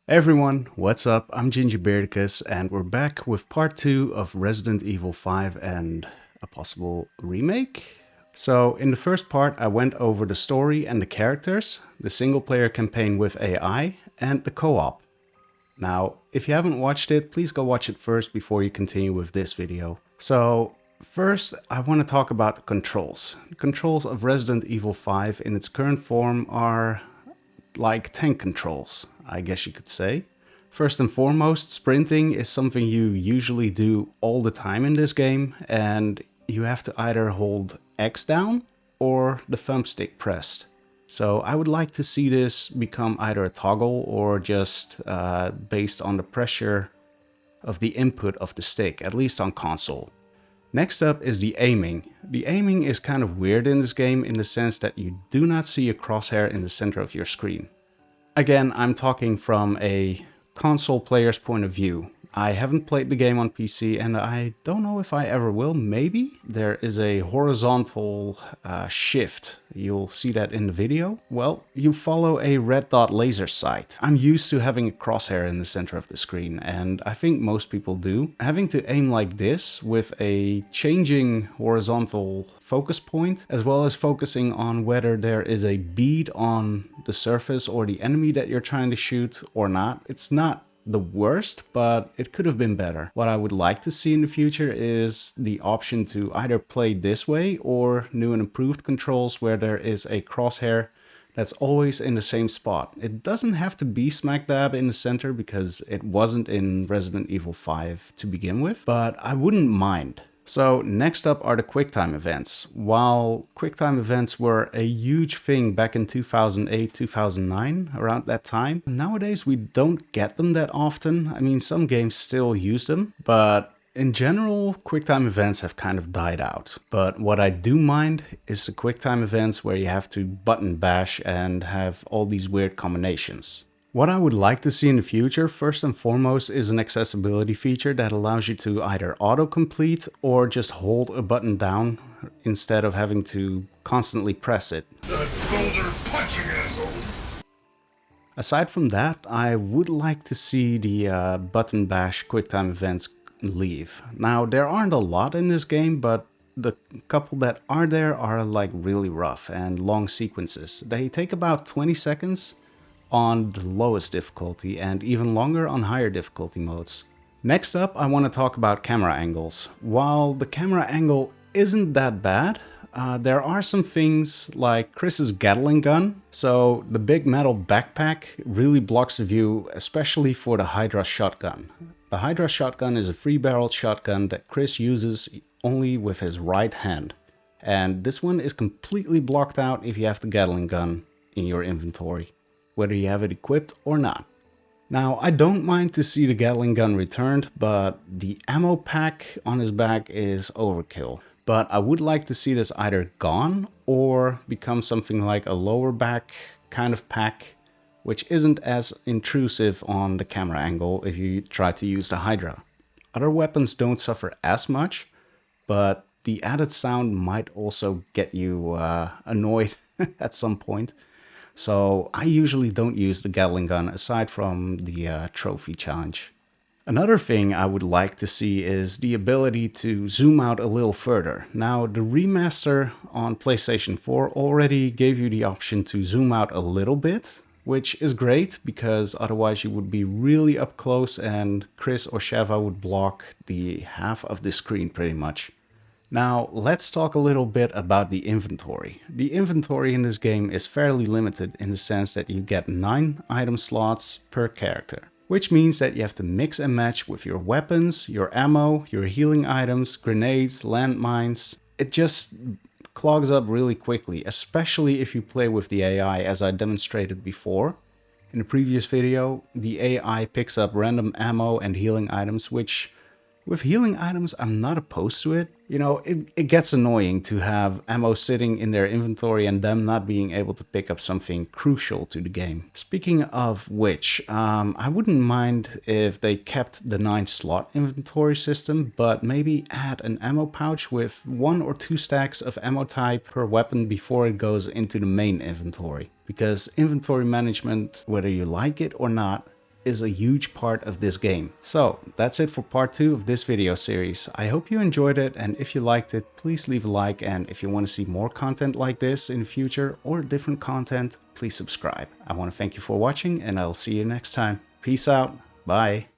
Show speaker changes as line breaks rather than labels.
Hey everyone, what's up? I'm GingerBeardicus and we're back with part 2 of Resident Evil 5 and a possible remake. So in the first part I went over the story and the characters, the single player campaign with AI, and the co-op. Now, if you haven't watched it, please go watch it first before you continue with this video. So first I want to talk about the controls. The controls of Resident Evil 5 in its current form are like tank controls, I guess you could say. First and foremost, sprinting is something you usually do all the time in this game, and you have to either hold X down or the thumbstick pressed. So I would like to see this become either a toggle or just based on the pressure of the input of the stick, at least on console. Next up is the aiming. The aiming is kind of weird in this game in the sense that you do not see a crosshair in the center of your screen. Again, I'm talking from a console player's point of view. I haven't played the game on PC and I don't know if I ever will. Maybe there is a horizontal shift. You'll see that in the video. Well, you follow a red dot laser sight. I'm used to having a crosshair in the center of the screen, and I think most people do. Having to aim like this with a changing horizontal focus point, as well as focusing on whether there is a bead on the surface or the enemy that you're trying to shoot or not. It's not the worst, but it could have been better. What I would like to see in the future is the option to either play this way or new and improved controls where there is a crosshair that's always in the same spot. It doesn't have to be smack dab in the center because it wasn't in Resident Evil 5 to begin with, but I wouldn't mind. So next up are the QuickTime events. While QuickTime events were a huge thing back in 2008, 2009, around that time, nowadays we don't get them that often. I mean, some games still use them, but in general, QuickTime events have kind of died out. But what I do mind is the QuickTime events where you have to button bash and have all these weird combinations. What I would like to see in the future, first and foremost, is an accessibility feature that allows you to either autocomplete or just hold a button down instead of having to constantly press it.
Boulder punching asshole!
Aside from that, I would like to see the button bash QuickTime events leave. Now, there aren't a lot in this game, but the couple that are there are like really rough and long sequences. They take about 20 seconds on the lowest difficulty and even longer on higher difficulty modes. Next up, I want to talk about camera angles. While the camera angle isn't that bad, there are some things like Chris's Gatling gun. So the big metal backpack really blocks the view, especially for the Hydra shotgun. The Hydra shotgun is a free-barreled shotgun that Chris uses only with his right hand. And this one is completely blocked out if you have the Gatling gun in your inventory, whether you have it equipped or not. Now, I don't mind to see the Gatling gun returned, but the ammo pack on his back is overkill. But I would like to see this either gone or become something like a lower back kind of pack, which isn't as intrusive on the camera angle if you try to use the Hydra. Other weapons don't suffer as much, but the added sound might also get you annoyed at some point. So I usually don't use the Gatling gun aside from the trophy challenge. Another thing I would like to see is the ability to zoom out a little further. Now, the remaster on PlayStation 4 already gave you the option to zoom out a little bit, which is great because otherwise you would be really up close and Chris or Sheva would block the half of the screen pretty much. Now, let's talk a little bit about the inventory. The inventory in this game is fairly limited in the sense that you get 9 item slots per character, which means that you have to mix and match with your weapons, your ammo, your healing items, grenades, landmines. It just clogs up really quickly, especially if you play with the AI as I demonstrated before. In the previous video, the AI picks up random ammo and healing items, which with healing items, I'm not opposed to it. You know, it gets annoying to have ammo sitting in their inventory and them not being able to pick up something crucial to the game. Speaking of which, I wouldn't mind if they kept the 9 slot inventory system, but maybe add an ammo pouch with 1 or 2 stacks of ammo type per weapon before it goes into the main inventory. Because inventory management, whether you like it or not, is a huge part of this game. So that's it for part 2 of this video series. I hope you enjoyed it, and if you liked it, please leave a like, and if you want to see more content like this in the future or different content, please subscribe. I want to thank you for watching, and I'll see you next time. Peace out. Bye.